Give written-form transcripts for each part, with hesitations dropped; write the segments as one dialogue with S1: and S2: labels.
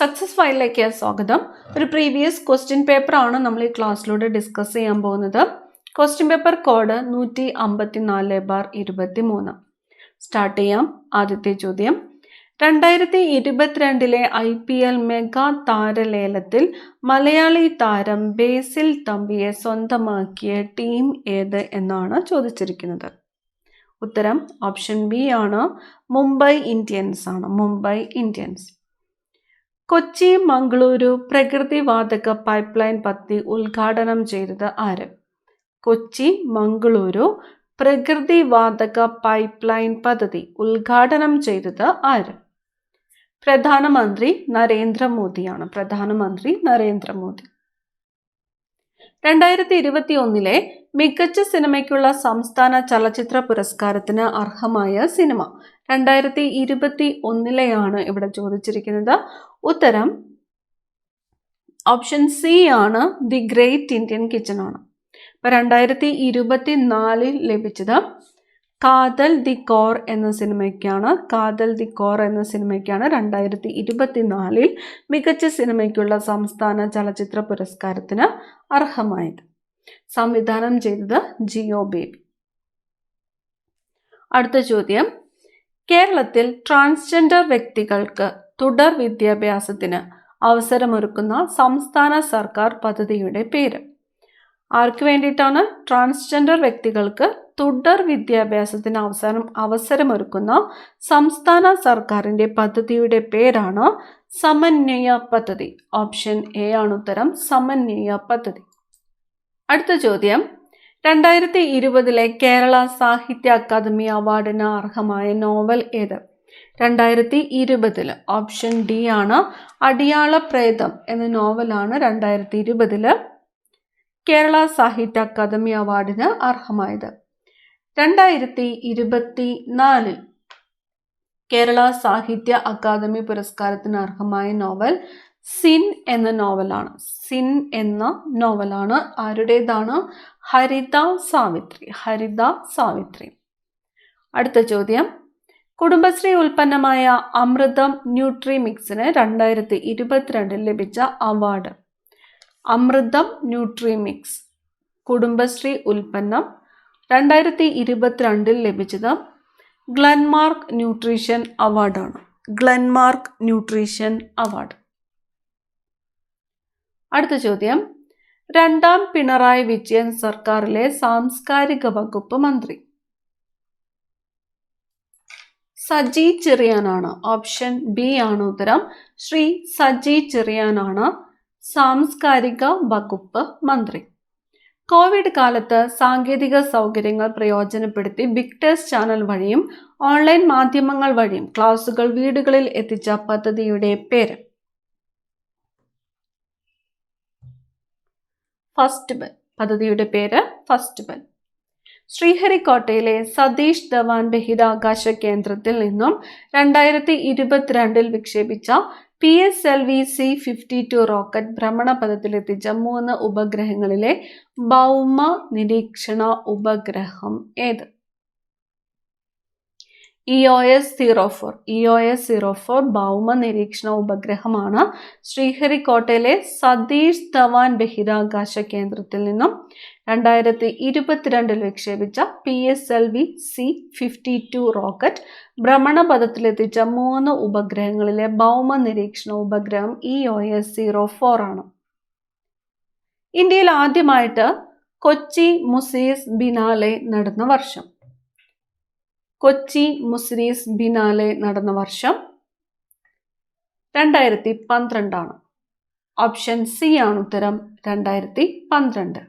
S1: Success ഫയലിലേക്ക് സ്വാഗതം. ഒരു പ്രീവിയസ് ക്വസ്റ്റ്യൻ പേപ്പർ ആണ് നമ്മൾ ഈ ക്ലാസ്സിലൂടെ ഡിസ്കസ് ചെയ്യാൻ പോകുന്നത്. Question paper code 154/23. സ്റ്റാർട്ട് ചെയ്യാം. ആദ്യത്തെ ചോദ്യം, 2022 IPL മെഗാ താരലേലത്തിൽ മലയാളി താരം ബേസിൽ തമ്പിയെ സ്വന്തമാക്കിയ ടീം ഏത് എന്നാണ് ചോദിച്ചിരിക്കുന്നത്. ഉത്തരം ഓപ്ഷൻ ബി ആണ്, മുംബൈ ഇന്ത്യൻസ് ആണ്. മുംബൈ ഇന്ത്യൻസ്. കൊച്ചി മംഗളൂരു പ്രകൃതിവാതക പൈപ്പ് ലൈൻ പദ്ധതി ഉദ്ഘാടനം ചെയ്തത് ആര്? കൊച്ചി മംഗളൂരു പ്രകൃതിവാതക പൈപ്പ് ലൈൻ പദ്ധതി ഉദ്ഘാടനം ചെയ്തത് ആര്? പ്രധാനമന്ത്രി നരേന്ദ്രമോദിയാണ്. പ്രധാനമന്ത്രി നരേന്ദ്രമോദി. 2021 മികച്ച സിനിമയ്ക്കുള്ള സംസ്ഥാന ചലച്ചിത്ര പുരസ്കാരത്തിന് അർഹമായ സിനിമ 2021 ഇവിടെ ചോദിച്ചിരിക്കുന്നത്. ഉത്തരം ഓപ്ഷൻ സി ആണ്, ദി ഗ്രേറ്റ് ഇന്ത്യൻ കിച്ചൺ ആണ്. അപ്പൊ 2024 ലഭിച്ചത് കാതൽ ദി കോർ എന്ന സിനിമയ്ക്കാണ്. കാതൽ ദി കോർ എന്ന സിനിമയ്ക്കാണ് 2024 മികച്ച സിനിമയ്ക്കുള്ള സംസ്ഥാന ചലച്ചിത്ര പുരസ്കാരത്തിന് അർഹമായത്. സംവിധാനം ചെയ്തത് ജിയോ ബേബി. അടുത്ത ചോദ്യം, കേരളത്തിൽ ട്രാൻസ്ജെൻഡർ വ്യക്തികൾക്ക് തുടർ വിദ്യാഭ്യാസത്തിന് അവസരമൊരുക്കുന്ന സംസ്ഥാന സർക്കാർ പദ്ധതിയുടെ പേര്? ആർക്ക് വേണ്ടിയിട്ടാണ്? ട്രാൻസ്ജെൻഡർ വ്യക്തികൾക്ക് തുടർ വിദ്യാഭ്യാസത്തിന് അവസരമൊരുക്കുന്ന സംസ്ഥാന സർക്കാരിൻ്റെ പദ്ധതിയുടെ പേരാണ് സമന്വയ പദ്ധതി. ഓപ്ഷൻ എ ആണ് ഉത്തരം, സമന്വയ പദ്ധതി. അടുത്ത ചോദ്യം, 2020 കേരള സാഹിത്യ അക്കാദമി അവാർഡിന് അർഹമായ നോവൽ ഏത്? 2020 ഓപ്ഷൻ ഡി ആണ്, അടിയാളപ്രേതം എന്ന നോവലാണ് 2020 കേരള സാഹിത്യ അക്കാദമി അവാർഡിന് അർഹമായത്. 2024 കേരള സാഹിത്യ അക്കാദമി പുരസ്കാരത്തിന് അർഹമായ നോവൽ സിൻ എന്ന നോവലാണ്. സിൻ എന്ന നോവലാണ്. ആരുടേതാണ്? ഹരിത സാവിത്രി. ഹരിത സാവിത്രി. അടുത്ത ചോദ്യം, കുടുംബശ്രീ ഉൽപ്പന്നമായ അമൃതം ന്യൂട്രി മിക്സിന് 2022 ലഭിച്ച award. Amritham nutri mix Kudumbashree ഉൽപ്പന്നം 2022 ലഭിച്ചത് ഗ്ലൻമാർക്ക് ന്യൂട്രീഷൻ അവാർഡാണ്. Glenmark nutrition award. അടുത്ത ചോദ്യം, രണ്ടാം പിണറായി വിജയൻ സർക്കാരിലെ സാംസ്കാരിക വകുപ്പ് മന്ത്രി? സജി ചെറിയാനാണ്. ഓപ്ഷൻ ബി ആണ് ഉത്തരം, ശ്രീ സജി ചെറിയാനാണ് സാംസ്കാരിക വകുപ്പ് മന്ത്രി. കോവിഡ് കാലത്ത് സാങ്കേതിക സൗകര്യങ്ങൾ പ്രയോജനപ്പെടുത്തി വിക്ടേഴ്സ് ചാനൽ വഴിയും ഓൺലൈൻ മാധ്യമങ്ങൾ വഴിയും ക്ലാസുകൾ വീടുകളിൽ എത്തിച്ച പദ്ധതിയുടെ പേര്? First bell. പദ്ധതിയുടെ പേര് ഫസ്റ്റ് ബെൽ. ശ്രീഹരിക്കോട്ടയിലെ സതീഷ് ധവാൻ ബഹിരാകാശ കേന്ദ്രത്തിൽ നിന്നും 2022 വിക്ഷേപിച്ച PSLV C-52 റോക്കറ്റ് ഭ്രമണപഥത്തിലെത്തിച്ച 3 ഉപഗ്രഹങ്ങളിലെ ഭൗമ നിരീക്ഷണ ഉപഗ്രഹം ഏത്? EOS-04 ഭൗമ നിരീക്ഷണ ഉപഗ്രഹമാണ് ശ്രീഹരിക്കോട്ടയിലെ സതീഷ് ധവാൻ ബഹിരാകാശ കേന്ദ്രത്തിൽ നിന്നും 2022 വിക്ഷേപിച്ച PSLV C-52 റോക്കറ്റ് ഭ്രമണപഥത്തിലെത്തിച്ച 3 ഉപഗ്രഹങ്ങളിലെ ഭൗമ നിരീക്ഷണ ഉപഗ്രഹം EOS-04 ആണ്. ഇന്ത്യയിൽ ആദ്യമായിട്ട് കൊച്ചി മുസിരീസ് ബിനാലെ നടന്ന വർഷം? കൊച്ചി മുസിരീസ് ബിനാലെ നടന്ന വർഷം 2012 ആണ്. ഓപ്ഷൻ സി ആണ് ഉത്തരം, 2012.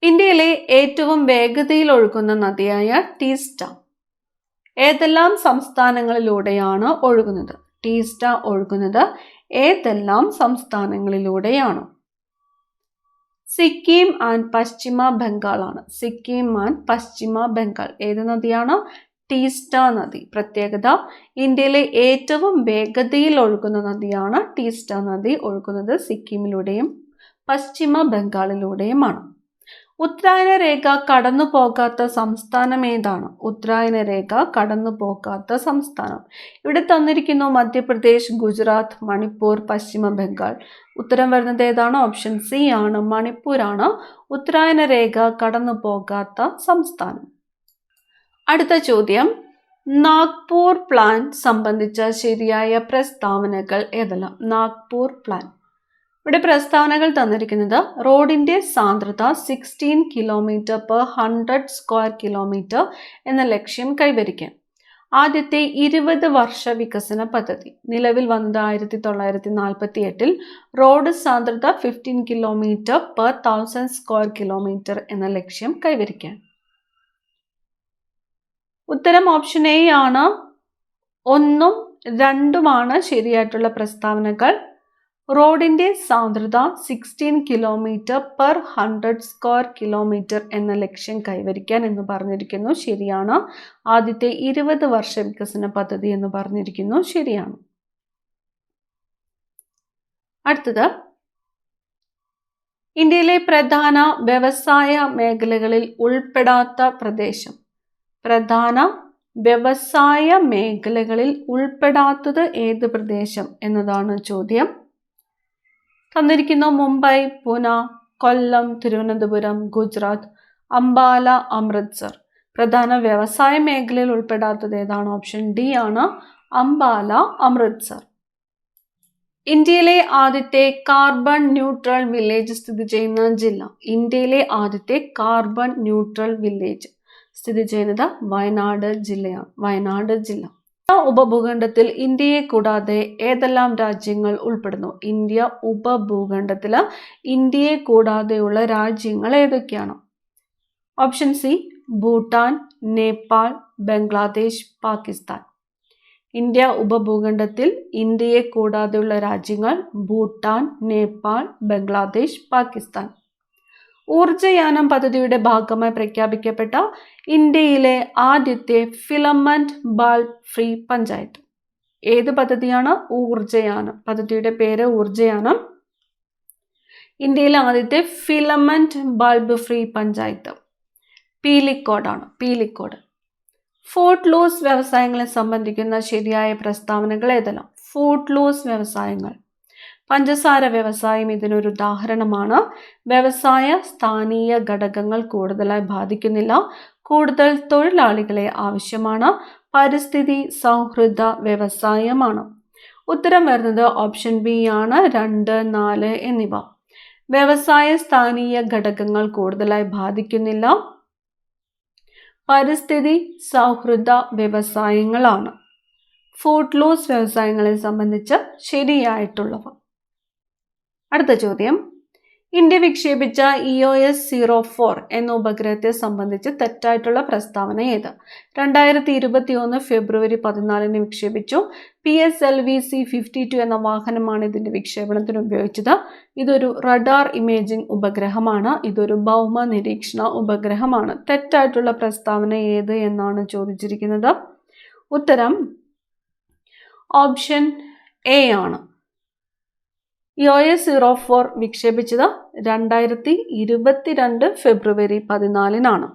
S1: ഇന്ത്യയിലെ ഏറ്റവും വേഗതയിൽ ഒഴുകുന്ന നദിയായ ടീസ്റ്റ ഏതെല്ലാം സംസ്ഥാനങ്ങളിലൂടെയാണ് ഒഴുകുന്നത്? ടീസ്റ്റ ഒഴുകുന്നത് ഏതെല്ലാം സംസ്ഥാനങ്ങളിലൂടെയാണ്? സിക്കിം ആൻഡ് പശ്ചിമ ബംഗാൾ ആണ്. സിക്കിം ആൻഡ് പശ്ചിമ ബംഗാൾ. ഏത് നദിയാണ്? ടീസ്റ്റ നദി. പ്രത്യേകത, ഇന്ത്യയിലെ ഏറ്റവും വേഗതയിൽ ഒഴുകുന്ന നദിയാണ് ടീസ്റ്റ നദി. ഒഴുകുന്നത് സിക്കിമിലൂടെയും പശ്ചിമ ബംഗാളിലൂടെയുമാണ്. ഉത്തരായന രേഖ കടന്നു പോകാത്ത സംസ്ഥാനം ഏതാണ്? ഉത്തരായന രേഖ കടന്നു പോകാത്ത സംസ്ഥാനം ഇവിടെ തന്നിരിക്കുന്നു മധ്യപ്രദേശ്, ഗുജറാത്ത്, മണിപ്പൂർ, പശ്ചിമ ബംഗാൾ. ഉത്തരം വരുന്നത് ഏതാണ്? ഓപ്ഷൻ സി ആണ്, മണിപ്പൂരാണ് ഉത്തരായന രേഖ കടന്നു പോകാത്ത സംസ്ഥാനം. അടുത്ത ചോദ്യം, നാഗ്പൂർ പ്ലാൻ സംബന്ധിച്ച ശരിയായ പ്രസ്താവനകൾ ഏതെല്ലാം? നാഗ്പൂർ പ്ലാൻ ഇവിടെ പ്രസ്താവനകൾ തന്നിരിക്കുന്നത് റോഡിന്റെ സാന്ദ്രത 16 km/100 സ്ക്വയർ കിലോമീറ്റർ എന്ന ലക്ഷ്യം കൈവരിക്കാൻ. ആദ്യത്തെ 20 വർഷ വികസന പദ്ധതി നിലവിൽ വന്നത് 1948. റോഡ് സാന്ദ്രത 15 km/1000 സ്ക്വയർ കിലോമീറ്റർ എന്ന ലക്ഷ്യം കൈവരിക്കാൻ. ഉത്തരം ഓപ്ഷൻ എ ആണ്. 1ഉം 2ഉമാണ് ശരിയായിട്ടുള്ള പ്രസ്താവനകൾ. റോഡിന്റെ സാന്ദ്രത 16 km/100 സ്ക്വയർ കിലോമീറ്റർ എന്ന ലക്ഷ്യം കൈവരിക്കാൻ എന്ന് പറഞ്ഞിരിക്കുന്നു, ശരിയാണ്. ആദ്യത്തെ 20 വർഷ വികസന പദ്ധതി എന്ന് പറഞ്ഞിരിക്കുന്നു, ശരിയാണ്. അടുത്തത്, ഇന്ത്യയിലെ പ്രധാന വ്യവസായ മേഖലകളിൽ ഉൾപ്പെടാത്ത പ്രദേശം. പ്രധാന വ്യവസായ മേഖലകളിൽ ഉൾപ്പെടാത്തത് ഏത് പ്രദേശം എന്നതാണ് ചോദ്യം. തന്നിരിക്കുന്നു മുംബൈ, പൂന, കൊല്ലം, തിരുവനന്തപുരം, ഗുജറാത്ത്, അംബാല, അമൃത്സർ. പ്രധാന വ്യവസായ മേഖലയിൽ ഉൾപ്പെടാത്തത് ഏതാണ്? ഓപ്ഷൻ ഡി ആണ്, അംബാല, അമൃത്സർ. ഇന്ത്യയിലെ ആദ്യത്തെ കാർബൺ ന്യൂട്രൽ വില്ലേജ് സ്ഥിതി ചെയ്യുന്ന ജില്ല. ഇന്ത്യയിലെ ആദ്യത്തെ കാർബൺ ന്യൂട്രൽ വില്ലേജ് സ്ഥിതി ചെയ്യുന്നത് വയനാട് ജില്ലയാണ്, വയനാട് ജില്ല. ഉപഭൂഖണ്ഡത്തിൽ ഇന്ത്യയെ കൂടാതെ ഏതെല്ലാം രാജ്യങ്ങൾ ഉൾപ്പെടുന്നു? ഇന്ത്യ ഉപഭൂഖണ്ഡത്തിൽ ഇന്ത്യയെ കൂടാതെയുള്ള രാജ്യങ്ങൾ ഏതൊക്കെയാണ്? Option C Bhutan, Nepal, Bangladesh, Pakistan. India ഉപഭൂഖണ്ഡത്തിൽ ഇന്ത്യയെ കൂടാതെയുള്ള രാജ്യങ്ങൾ ഭൂട്ടാൻ, നേപ്പാൾ, ബംഗ്ലാദേശ്, പാകിസ്ഥാൻ. ഊർജയാനം പദ്ധതിയുടെ ഭാഗമായി പ്രഖ്യാപിക്കപ്പെട്ട ഇന്ത്യയിലെ ആദ്യത്തെ ഫിലമെന്റ് ബൾബ് ഫ്രീ പഞ്ചായത്ത് ഏത് പദ്ധതിയാണ്? ഊർജയാനം. പദ്ധതിയുടെ പേര് ഊർജയാനം. ഇന്ത്യയിലെ ആദ്യത്തെ ഫിലമെന്റ് ബൾബ് ഫ്രീ പഞ്ചായത്ത് പീലിക്കോടാണ്, പീലിക്കോട്. ഫുഡ് ലോസ് വ്യവസായങ്ങളെ സംബന്ധിക്കുന്ന ശരിയായ പ്രസ്താവനകൾ ഏതെല്ലാം? ഫുഡ് ലോസ് വ്യവസായങ്ങൾ. പഞ്ചസാര വ്യവസായം ഇതിനൊരു ഉദാഹരണമാണ്. വ്യവസായ സ്ഥാനീയ ഘടകങ്ങൾ കൂടുതലായി ബാധിക്കുന്നില്ല, കൂടുതൽ തൊഴിലാളികളെ ആവശ്യമാണ്, പരിസ്ഥിതി സൗഹൃദ വ്യവസായമാണ്. ഉത്തരം വരുന്നത് ഓപ്ഷൻ ബി ആണ്, 2, 4 എന്നിവ. വ്യവസായ സ്ഥാനീയ ഘടകങ്ങൾ കൂടുതലായി ബാധിക്കുന്നില്ല, പരിസ്ഥിതി സൗഹൃദ വ്യവസായങ്ങളാണ് ഫുഡ് ലോസ് വ്യവസായങ്ങളെ സംബന്ധിച്ച് ശരിയായിട്ടുള്ളവ. അടുത്ത ചോദ്യം, ഇന്ത്യ വിക്ഷേപിച്ച EOS-04 എന്ന ഉപഗ്രഹത്തെ സംബന്ധിച്ച് തെറ്റായിട്ടുള്ള പ്രസ്താവന ഏത്? 2021 ഫെബ്രുവരി 14 വിക്ഷേപിച്ചു. PSLV-C-52 എന്ന വാഹനമാണ് ഇതിന്റെ വിക്ഷേപണത്തിന് ഉപയോഗിച്ചത്. ഇതൊരു റഡാർ ഇമേജിംഗ് ഉപഗ്രഹമാണ്. ഇതൊരു ഭൗമ നിരീക്ഷണ ഉപഗ്രഹമാണ്. തെറ്റായിട്ടുള്ള പ്രസ്താവന ഏത് എന്നാണ് ചോദിച്ചിരിക്കുന്നത്. ഉത്തരം ഓപ്ഷൻ എ ആണ്. EOS-04 വിക്ഷേപിച്ചത് 2022 ഫെബ്രുവരി 14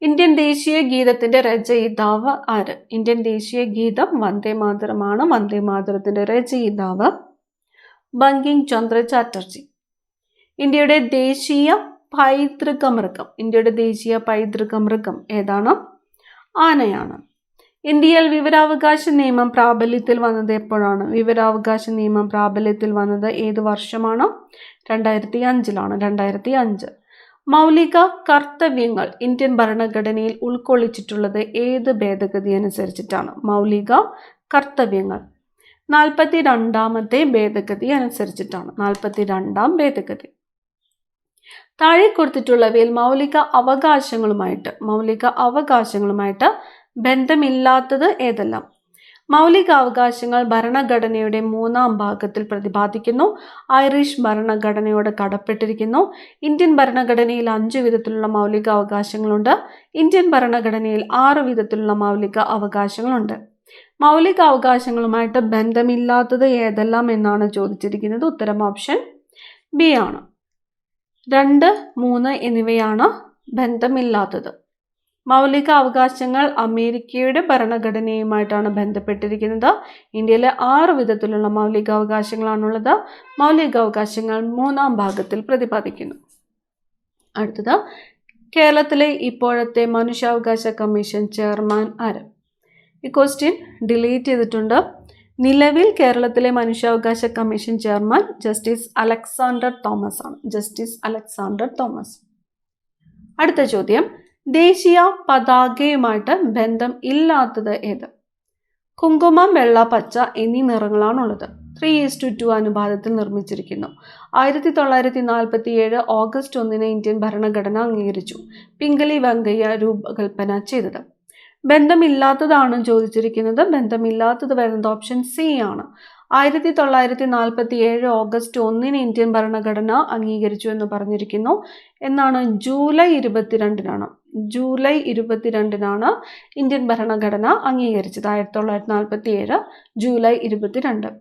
S1: ഇന്ത്യൻ ദേശീയ ഗീതത്തിന്റെ രചയിതാവ് ആര്? ഇന്ത്യൻ ദേശീയ ഗീതം വന്ദേ മാതരമാണ്. വന്ദേ മാതരത്തിന്റെ രചയിതാവ് ബങ്കിം ചന്ദ്ര ചാറ്റർജി. ഇന്ത്യയുടെ ദേശീയ പൈതൃക മൃഗം. ഇന്ത്യയുടെ ദേശീയ പൈതൃക മൃഗം ഏതാണ്? ആനയാണ്. ഇന്ത്യയിൽ വിവരാവകാശ നിയമം പ്രാബല്യത്തിൽ വന്നത് എപ്പോഴാണ്? വിവരാവകാശ നിയമം പ്രാബല്യത്തിൽ വന്നത് ഏത് വർഷമാണ്? 2005 2005. മൗലിക കർത്തവ്യങ്ങൾ ഇന്ത്യൻ ഭരണഘടനയിൽ ഉൾക്കൊള്ളിച്ചിട്ടുള്ളത് ഏത് ഭേദഗതി അനുസരിച്ചിട്ടാണ്? മൗലിക കർത്തവ്യങ്ങൾ 42ാമത്തെ ഭേദഗതി അനുസരിച്ചിട്ടാണ്. 42ാം ഭേദഗതി. താഴെ കൊടുത്തിട്ടുള്ളവയിൽ മൗലിക അവകാശങ്ങളുമായിട്ട് ബന്ധമില്ലാത്തത് ഏതെല്ലാം? മൗലികാവകാശങ്ങൾ ഭരണഘടനയുടെ 3ാം ഭാഗത്തിൽ പ്രതിപാദിക്കുന്നു. ഐറിഷ് ഭരണഘടനയോട് കടപ്പെട്ടിരിക്കുന്നു. ഇന്ത്യൻ ഭരണഘടനയിൽ 5 വിധത്തിലുള്ള മൗലിക അവകാശങ്ങളുണ്ട്. ഇന്ത്യൻ ഭരണഘടനയിൽ 6 വിധത്തിലുള്ള മൗലിക അവകാശങ്ങളുണ്ട്. മൗലിക അവകാശങ്ങളുമായിട്ട് ബന്ധമില്ലാത്തത് ഏതെല്ലാം എന്നാണ് ചോദിച്ചിരിക്കുന്നത്. ഉത്തരം ഓപ്ഷൻ ബി ആണ്. 2, 3 എന്നിവയാണ് ബന്ധമില്ലാത്തത്. മൗലിക അവകാശങ്ങൾ അമേരിക്കയുടെ ഭരണഘടനയുമായിട്ടാണ് ബന്ധപ്പെട്ടിരിക്കുന്നത്. ഇന്ത്യയിലെ 6 വിധത്തിലുള്ള മൗലികാവകാശങ്ങളാണുള്ളത്. മൗലികാവകാശങ്ങൾ 3-ാം ഭാഗത്തിൽ പ്രതിപാദിക്കുന്നു. അടുത്തത്, കേരളത്തിലെ ഇപ്പോഴത്തെ മനുഷ്യാവകാശ കമ്മീഷൻ ചെയർമാൻ ആര്? ഈ ക്വസ്റ്റ്യൻ ഡിലീറ്റ് ചെയ്തിട്ടുണ്ട്. നിലവിൽ കേരളത്തിലെ മനുഷ്യാവകാശ commission chairman justice Alexander Thomas ആണ്. ജസ്റ്റിസ് അലക്സാണ്ടർ തോമസ്. അടുത്ത ചോദ്യം, ദേശീയ പതാകയുമായിട്ട് ബന്ധം ഇല്ലാത്തത് ഏത്? കുങ്കുമം, വെള്ള, പച്ച എന്നീ നിറങ്ങളാണുള്ളത്. 3:2 അനുപാതത്തിൽ നിർമ്മിച്ചിരിക്കുന്നു. 1947 ഓഗസ്റ്റ് 1 ഇന്ത്യൻ ഭരണഘടന അംഗീകരിച്ചു. പിംഗലി വെങ്കയ്യ രൂപകൽപ്പന ചെയ്തത്. ബന്ധമില്ലാത്തതാണ് ചോദിച്ചിരിക്കുന്നത്. ബന്ധമില്ലാത്തത് വരുന്നത് ഓപ്ഷൻ സി ആണ്. 1947 ഓഗസ്റ്റ് 1 ഇന്ത്യൻ ഭരണഘടന അംഗീകരിച്ചു എന്ന് പറഞ്ഞിരിക്കുന്നു. എന്നാണ്? ജൂലൈ 22-നാണ്. ജൂലൈ 22-നാണ് ഇന്ത്യൻ ഭരണഘടന അംഗീകരിച്ചത്. 1947 ജൂലൈ 22.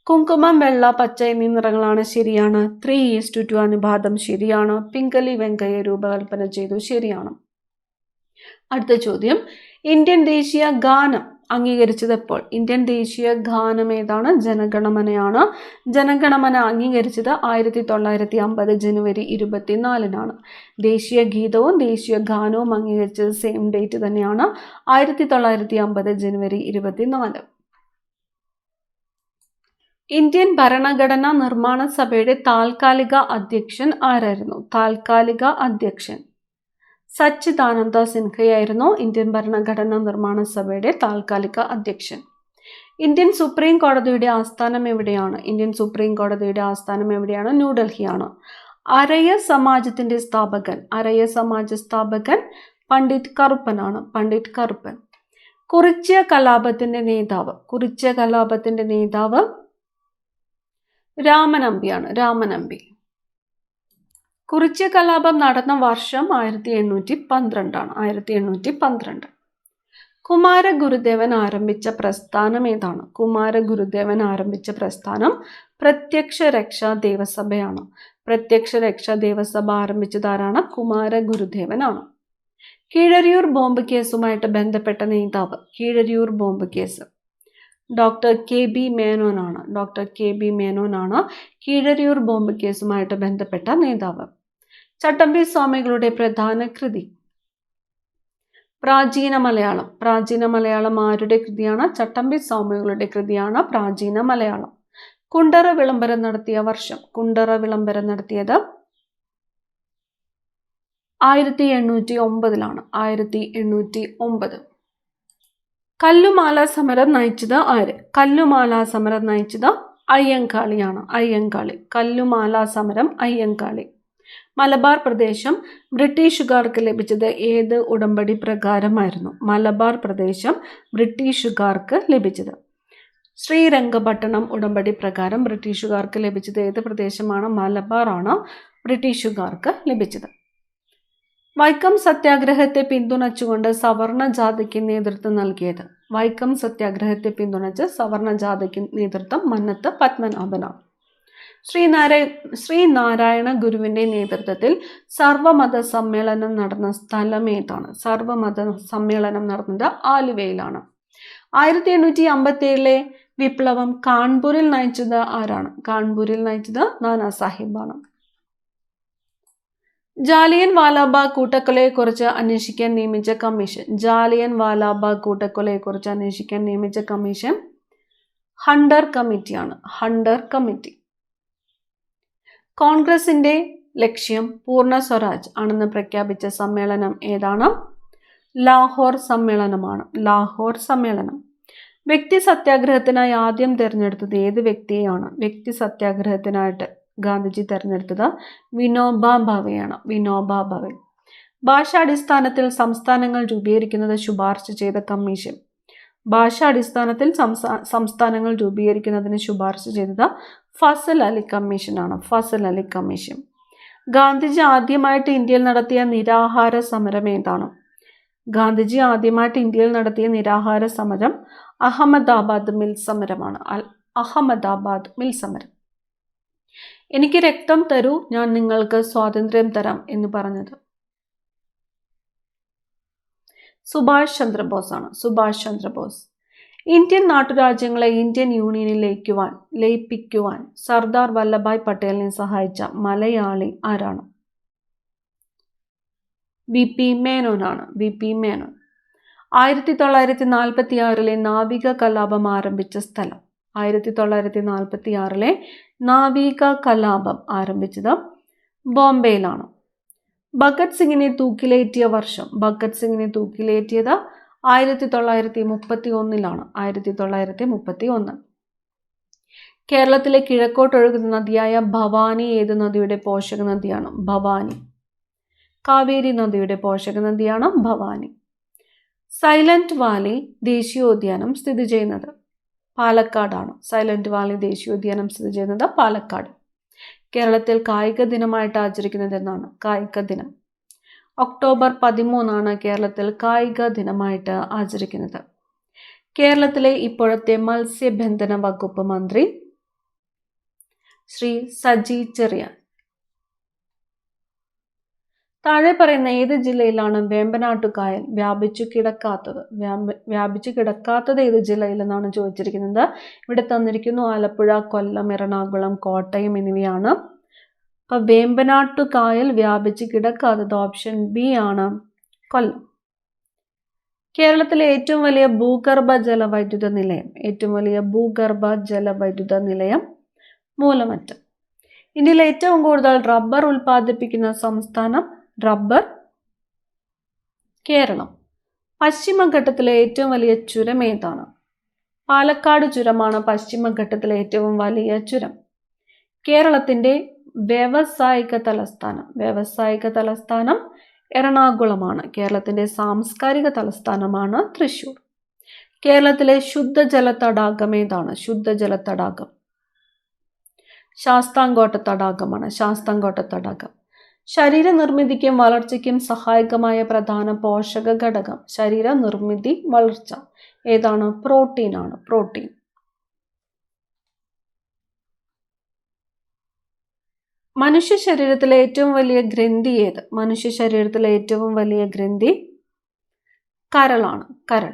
S1: കുങ്കുമം, വെള്ള, പച്ച എന്നീ നിറങ്ങളാണ്. ശരിയാണ്. 3:2 അനുപാതം ശരിയാണ്. പിംഗലി വെങ്കയ്യ രൂപകൽപ്പന ചെയ്തു. ശരിയാണ്. അടുത്ത ചോദ്യം, ഇന്ത്യൻ ദേശീയ ഗാനം അംഗീകരിച്ചത് എപ്പോൾ? ഇന്ത്യൻ ദേശീയ ഗാനം ഏതാണ്? ജനഗണമനയാണ്. ജനഗണമന അംഗീകരിച്ചത് 1950 ജനുവരി 24-നാണ്. ദേശീയ ഗീതവും ദേശീയ ഗാനവും അംഗീകരിച്ചത് സെയിം ഡേറ്റ് തന്നെയാണ്, 1950 ജനുവരി 24. ഇന്ത്യൻ ഭരണഘടനാ നിർമ്മാണ സഭയുടെ താൽക്കാലിക അധ്യക്ഷൻ ആരായിരുന്നു? താൽക്കാലിക അധ്യക്ഷൻ സച്ചിദാനന്ദ സിൻഹയായിരുന്നു ഇന്ത്യൻ ഭരണഘടനാ നിർമ്മാണ സഭയുടെ താൽക്കാലിക അധ്യക്ഷൻ. ഇന്ത്യൻ സുപ്രീം കോടതിയുടെ ആസ്ഥാനം എവിടെയാണ്? ഇന്ത്യൻ സുപ്രീം കോടതിയുടെ ആസ്ഥാനം എവിടെയാണ്? ന്യൂഡൽഹിയാണ്. അരയ സമാജത്തിന്റെ സ്ഥാപകൻ പണ്ഡിറ്റ് കറുപ്പനാണ്. പണ്ഡിറ്റ് കറുപ്പൻ. കുറിച്യ കലാപത്തിന്റെ നേതാവ് രാമനമ്പിയാണ്. രാമനമ്പി. കുറിച്യ കലാപം നടന്ന വർഷം 1812 ആണ്. 1812. കുമാരഗുരുദേവൻ ആരംഭിച്ച പ്രസ്ഥാനം ഏതാണ്? കുമാരഗുരുദേവൻ ആരംഭിച്ച പ്രസ്ഥാനം പ്രത്യക്ഷ രക്ഷാ ദേവസഭയാണ്. പ്രത്യക്ഷ രക്ഷാ ദേവസഭ ആരംഭിച്ചത് ആരാണ്? കുമാരഗുരുദേവനാണ്. കീഴരിയൂർ ബോംബ് കേസുമായിട്ട് ബന്ധപ്പെട്ട നേതാവ്? Keezhariyur bomb case doctor K B മേനോനാണ്. ഡോക്ടർ കെ ബി മേനോനാണ് കീഴരിയൂർ ബോംബ് കേസുമായിട്ട് ബന്ധപ്പെട്ട നേതാവ്. ചട്ടമ്പി സ്വാമികളുടെ പ്രധാന കൃതി? പ്രാചീന മലയാളം. പ്രാചീന മലയാളം ആരുടെ കൃതിയാണ്? ചട്ടമ്പി സ്വാമികളുടെ കൃതിയാണ് പ്രാചീന മലയാളം. കുണ്ടറ വിളംബരം നടത്തിയ വർഷം? കുണ്ടറ വിളംബരം നടത്തിയത് 1809-ലാണ്. 1809. കല്ലുമാല സമരം നയിച്ചത് ആര്? കല്ലുമാല സമരം നയിച്ചത് അയ്യങ്കാളിയാണ്. അയ്യങ്കാളി. കല്ലുമാല സമരം അയ്യങ്കാളി. മലബാർ പ്രദേശം ബ്രിട്ടീഷുകാർക്ക് ലഭിച്ചത് ഏത് ഉടമ്പടി പ്രകാരമായിരുന്നു? മലബാർ പ്രദേശം ബ്രിട്ടീഷുകാർക്ക് ലഭിച്ചത് ശ്രീരംഗപട്ടണം ഉടമ്പടി പ്രകാരം ബ്രിട്ടീഷുകാർക്ക് ലഭിച്ചത് ഏത് പ്രദേശമാണ്? മലബാർ ആണ് ബ്രിട്ടീഷുകാർക്ക് ലഭിച്ചത്. വൈക്കം സത്യാഗ്രഹത്തെ പിന്തുണച്ചുകൊണ്ട് സവർണ ജാഥയ്ക്ക് നേതൃത്വം നൽകിയത്? വൈക്കം സത്യാഗ്രഹത്തെ പിന്തുണച്ച് സവർണ ജാഥയ്ക്ക് നേതൃത്വം മന്നത്ത് പത്മനാഭനാണ്. ശ്രീനാരായണ ഗുരുവിന്റെ നേതൃത്വത്തിൽ സർവമത സമ്മേളനം നടന്ന സ്ഥലം ഏതാണ്? സർവമത സമ്മേളനം നടന്നത് ആലുവയിലാണ്. 1857 വിപ്ലവം കാൺപൂരിൽ നയിച്ചത് ആരാണ്? കാൺപൂരിൽ നയിച്ചത് നാനാ സാഹിബാണ്. ജാലിയൻ വാലാബാഗ് കൂട്ടക്കൊലയെക്കുറിച്ച് അന്വേഷിക്കാൻ നിയമിച്ച കമ്മീഷൻ? ജാലിയൻ വാലാബാഗ് കൂട്ടക്കൊലയെക്കുറിച്ച് അന്വേഷിക്കാൻ നിയമിച്ച കമ്മീഷൻ ഹണ്ടർ കമ്മിറ്റിയാണ്. Hunter committee. കോൺഗ്രസിന്റെ ലക്ഷ്യം പൂർണ്ണ സ്വരാജ് ആണെന്ന് പ്രഖ്യാപിച്ച സമ്മേളനം ഏതാണ്? ലാഹോർ സമ്മേളനമാണ്. ലാഹോർ സമ്മേളനം. വ്യക്തി സത്യാഗ്രഹത്തിനായി ആദ്യം തിരഞ്ഞെടുത്തത് ഏത് വ്യക്തിയെയാണ്? വ്യക്തി സത്യാഗ്രഹത്തിനായിട്ട് ഗാന്ധിജി തിരഞ്ഞെടുത്തത് വിനോബ ഭാവെയാണ്. വിനോബ ഭാവെ. ഭാഷാടിസ്ഥാനത്തിൽ സംസ്ഥാനങ്ങൾ രൂപീകരിക്കുന്നത് ശുപാർശ ചെയ്ത കമ്മീഷൻ? ഭാഷാടിസ്ഥാനത്തിൽ സംസ്ഥാനങ്ങൾ രൂപീകരിക്കുന്നതിന് ശുപാർശ ചെയ്തത് ഫസൽ അലി കമ്മീഷനാണ്. ഫസൽ അലി കമ്മീഷൻ. ഗാന്ധിജി ആദ്യമായിട്ട് ഇന്ത്യയിൽ നടത്തിയ നിരാഹാര സമരം ഏതാണ്? ഗാന്ധിജി ആദ്യമായിട്ട് ഇന്ത്യയിൽ നടത്തിയ നിരാഹാര സമരം അഹമ്മദാബാദ് മിൽ സമരമാണ്. അഹമ്മദാബാദ് മിൽ സമരം. എനിക്ക് രക്തം തരൂ, ഞാൻ നിങ്ങൾക്ക് സ്വാതന്ത്ര്യം തരാം എന്ന് പറഞ്ഞത്? സുഭാഷ് ചന്ദ്രബോസ് ആണ്. സുഭാഷ് ചന്ദ്രബോസ്. ഇന്ത്യൻ നാട്ടുരാജ്യങ്ങളെ ഇന്ത്യൻ യൂണിയനിൽ ലയിപ്പിക്കുവാൻ സർദാർ വല്ലഭായ് പട്ടേലിനെ സഹായിച്ച മലയാളി ആരാണ്? BP മേനോനാണ്. BP മേനോൻ. 1946 നാവിക കലാപം ആരംഭിച്ച സ്ഥലം. 1946 നാവിക കലാപം ആരംഭിച്ചത് ബോംബെയിലാണ്. ഭഗത് സിംഗിനെ തൂക്കിലേറ്റിയ വർഷം. ഭഗത് സിംഗിനെ തൂക്കിലേറ്റിയത് 1931 1931. കേരളത്തിലെ കിഴക്കോട്ടൊഴുകുന്ന നദിയായ ഭവാനി ഏത് നദിയുടെ പോഷക നദിയാണ്? ഭവാനി. കാവേരി നദിയുടെ പോഷക നദിയാണ് ഭവാനി. സൈലന്റ് വാലി ദേശീയോദ്യാനം സ്ഥിതി ചെയ്യുന്നത് പാലക്കാടാണ്. സൈലന്റ് വാലി ദേശീയോദ്യാനം സ്ഥിതി ചെയ്യുന്നത് പാലക്കാട്. കേരളത്തിൽ കായിക ദിനമായിട്ട് ആചരിക്കുന്നത് എന്നാണ്? കായിക ദിനം. ഒക്ടോബർ 13 കേരളത്തിൽ കായിക ദിനമായിട്ട് ആചരിക്കുന്നത്. കേരളത്തിലെ ഇപ്പോഴത്തെ മത്സ്യബന്ധന വകുപ്പ് മന്ത്രി ശ്രീ സജി ചെറിയാൻ. താഴെ പറയുന്ന ഏത് ജില്ലയിലാണ് വേമ്പനാട്ടുകായൽ വ്യാപിച്ചു കിടക്കാത്തത് ഏത് ജില്ലയിലെന്നാണ് ചോദിച്ചിരിക്കുന്നത്. ഇവിടെ തന്നിരിക്കുന്നു ആലപ്പുഴ, കൊല്ലം, എറണാകുളം, കോട്ടയം എന്നിവയാണ്. അപ്പൊ വേമ്പനാട്ടുകായൽ വ്യാപിച്ചു കിടക്കാത്തത് ഓപ്ഷൻ ബി ആണ്, കൊല്ലം. കേരളത്തിലെ ഏറ്റവും വലിയ ഭൂഗർഭ ജലവൈദ്യുത നിലയം. ഏറ്റവും വലിയ ഭൂഗർഭ ജലവൈദ്യുത നിലയം മൂലമറ്റം. ഇന്ത്യയിൽ ഏറ്റവും കൂടുതൽ റബ്ബർ ഉൽപ്പാദിപ്പിക്കുന്ന സംസ്ഥാനം കേരളം. പശ്ചിമഘട്ടത്തിലെ ഏറ്റവും വലിയ ചുരം ഏതാണ്? പാലക്കാട് ചുരമാണ് പശ്ചിമഘട്ടത്തിലെ ഏറ്റവും വലിയ ചുരം. കേരളത്തിന്റെ വ്യാവസായിക തലസ്ഥാനം എറണാകുളമാണ്. കേരളത്തിന്റെ സാംസ്കാരിക തലസ്ഥാനമാണ് തൃശ്ശൂർ. കേരളത്തിലെ ശുദ്ധജല തടാകം ഏതാണ്? ശുദ്ധജല തടാകം ശാസ്താംകോട്ട തടാകമാണ്. ശാസ്താംകോട്ട തടാകം. ശരീരനിർമ്മിതിക്കും വളർച്ചയ്ക്കും സഹായകമായ പ്രധാന പോഷക ഘടകം. ശരീരനിർമ്മിതി, വളർച്ച ഏതാണ്? പ്രോട്ടീൻ ആണ്. പ്രോട്ടീൻ. മനുഷ്യ ശരീരത്തിലെ ഏറ്റവും വലിയ ഗ്രന്ഥി ഏത്? മനുഷ്യ ശരീരത്തിലെ ഏറ്റവും വലിയ ഗ്രന്ഥി കരളാണ്. കരൾ.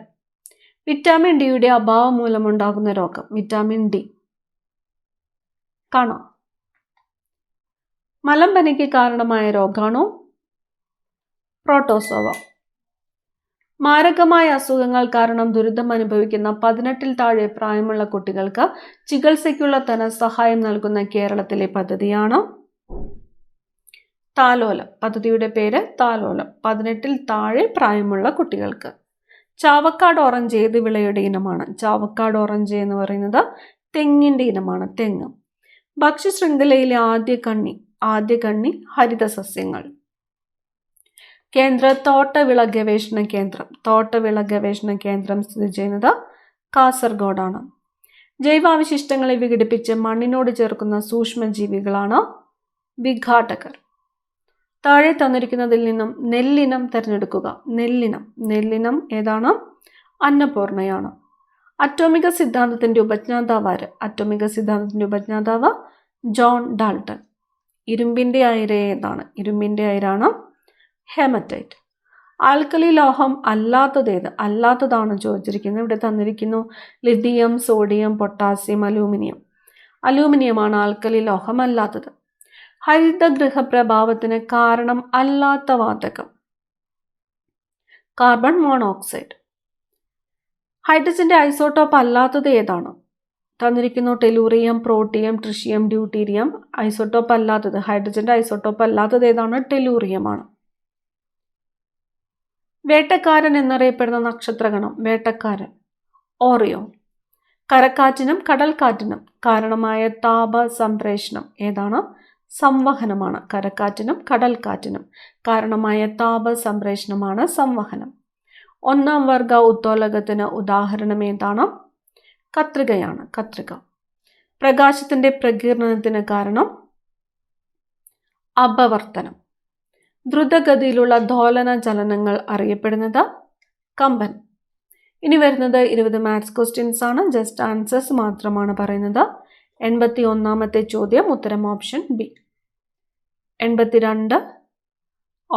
S1: വിറ്റാമിൻ ഡിയുടെ അഭാവം മൂലമുണ്ടാകുന്ന രോഗം. Vitamin D. കണ. മലമ്പനിക്ക് കാരണമായ രോഗാണു പ്രോട്ടോസോവ. മാരകമായ അസുഖങ്ങൾ കാരണം ദുരിതം അനുഭവിക്കുന്ന 18 താഴെ പ്രായമുള്ള കുട്ടികൾക്ക് ചികിത്സയ്ക്കുള്ള ധനസഹായം നൽകുന്ന കേരളത്തിലെ പദ്ധതിയാണ് താലോലം. പദ്ധതിയുടെ പേര് താലോലം. 18 താഴെ പ്രായമുള്ള കുട്ടികൾക്ക്. ചാവക്കാട് ഓറഞ്ച് ഏത് വിളയുടെ ഇനമാണ്? ചാവക്കാട് ഓറഞ്ച് എന്ന് പറയുന്നത് തെങ്ങിന്റെ ഇനമാണ്. തെങ്ങ്. ഭക്ഷ്യശൃംഖലയിലെ ആദ്യ കണ്ണി ഹരിതസസ്യങ്ങൾ. കേന്ദ്ര തോട്ടവിള ഗവേഷണ കേന്ദ്രം സ്ഥിതി ചെയ്യുന്നത് കാസർഗോഡാണ്. ജൈവാവശിഷ്ടങ്ങളെ വിഘടിപ്പിച്ച് മണ്ണിനോട് ചേർക്കുന്ന സൂക്ഷ്മജീവികളാണ് വിഘാടകർ. താഴെ തന്നിരിക്കുന്നതിൽ നിന്നും നെല്ലിനം തിരഞ്ഞെടുക്കുക. നെല്ലിനം ഏതാണ്? അന്നപൂർണയാണ്. അറ്റോമിക സിദ്ധാന്തത്തിന്റെ ഉപജ്ഞാതാവ് ജോൺ ഡാൾട്ടൺ. ഇരുമ്പിന്റെ അയിര് ഏതാണ്? ഇരുമ്പിന്റെ അയിരാണ് ഹെമറ്റൈറ്റ്. ആൽക്കലി ലോഹം അല്ലാത്തതാണ് ചോദിച്ചിരിക്കുന്നത്. ഇവിടെ തന്നിരിക്കുന്നു ലിഥിയം, സോഡിയം, പൊട്ടാസ്യം, അലൂമിനിയമാണ് ആൽക്കലി ലോഹം അല്ലാത്തത്. ഹരിതഗൃഹ പ്രഭാവത്തിന് കാരണം അല്ലാത്ത വാതകം കാർബൺ മോണോക്സൈഡ്. ഹൈഡ്രജന്റെ ഐസോട്ടോപ്പ് അല്ലാത്തത് ഏതാണ്? തന്നിരിക്കുന്നു tellurium, protium, tritium, deuterium. Isotope അല്ലാത്തത്, ഹൈഡ്രജന്റെ ഐസോട്ടോപ്പ് അല്ലാത്തത് ഏതാണ്? ടെലൂറിയമാണ്. വേട്ടക്കാരൻ എന്നറിയപ്പെടുന്ന നക്ഷത്രഗണം. വേട്ടക്കാരൻ ഓറിയോൺ. കരക്കാറ്റിനും കടൽക്കാറ്റിനും കാരണമായ താപ സംപ്രേഷണം ഏതാണ്? സംവഹനമാണ്. കരക്കാറ്റിനും കടൽക്കാറ്റിനും കാരണമായ താപ സംപ്രേഷണമാണ് സംവഹനം. 1ാം വർഗ ഉത്തോലകത്തിന് ഉദാഹരണം ഏതാണ്? കത്രികയാണ്. കത്രിക. പ്രകാശത്തിന്റെ പ്രകീർണനത്തിന് കാരണം അപവർത്തനം. ദ്രുതഗതിയിലുള്ള ദോലന ചലനങ്ങൾ അറിയപ്പെടുന്നത് കമ്പൻ. ഇനി വരുന്നത് 20 മാത്സ് ക്വസ്റ്റ്യൻസ് ആണ്. ജസ്റ്റ് ആൻസേഴ്സ് മാത്രമാണ് പറയുന്നത്. 81-ാമത്തെ ചോദ്യം ഉത്തരം ഓപ്ഷൻ ബി. 82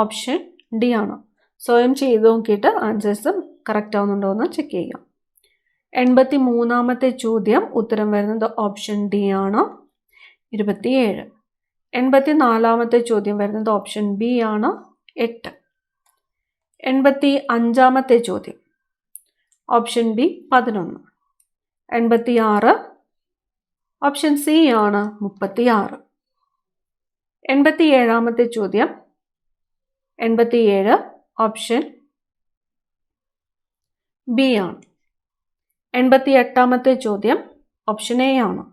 S1: ഓപ്ഷൻ ഡി ആണ്. സ്വയം ചെയ്ത് നോക്കിയിട്ട് ആൻസേഴ്സ് കറക്റ്റ് ആവുന്നുണ്ടോ എന്ന് ചെക്ക് ചെയ്യാം. 83-ാമത്തെ ചോദ്യം ഉത്തരം വരുന്നത് ഓപ്ഷൻ ഡി ആണ്, 27. 84-ാമത്തെ ചോദ്യം വരുന്നത് ഓപ്ഷൻ ബി ആണ്, 8. 85-ാമത്തെ ചോദ്യം ഓപ്ഷൻ ബി 11. 86 ഓപ്ഷൻ സി ആണ്, 36. 87-ാമത്തെ ചോദ്യം 87 ഓപ്ഷൻ ബി ആണ്. 88-ാമത്തെ ചോദ്യം ഓപ്ഷൻ എ ആണ്.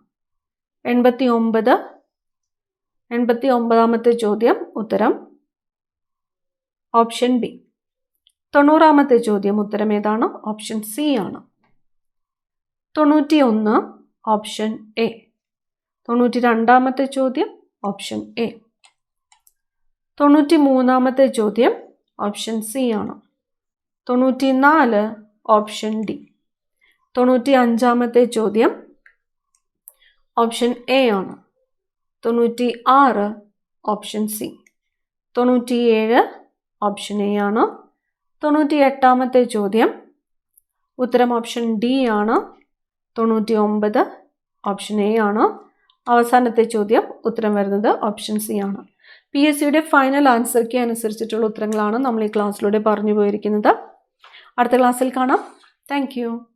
S1: 89-ാമത്തെ ചോദ്യം ഉത്തരം ഓപ്ഷൻ ബി. 90-ാമത്തെ ചോദ്യം ഉത്തരം ഏതാണ്? ഓപ്ഷൻ സി ആണ്. 91 ഓപ്ഷൻ എ. 92-ാമത്തെ ചോദ്യം ഓപ്ഷൻ എ. 93-ാമത്തെ ചോദ്യം ഓപ്ഷൻ സി ആണ്. 94 ഓപ്ഷൻ ഡി. 95-ാമത്തെ ചോദ്യം ഓപ്ഷൻ എ ആണ്. 96 ഓപ്ഷൻ സി. 97 ഓപ്ഷൻ എ ആണ്. 98-ാമത്തെ ചോദ്യം ഉത്തരം ഓപ്ഷൻ ഡി ആണ്. 99 ഓപ്ഷൻ എ ആണ്. അവസാനത്തെ ചോദ്യം ഉത്തരം വരുന്നത് ഓപ്ഷൻ സി ആണ്. PSCയുടെ ഫൈനൽ ആൻസർ കീ അനുസരിച്ചിട്ടുള്ള ഉത്തരങ്ങളാണ് നമ്മൾ ഈ ക്ലാസ്സിലൂടെ പറഞ്ഞു പോയിരിക്കുന്നത്. അടുത്ത ക്ലാസ്സിൽ കാണാം. Thank you.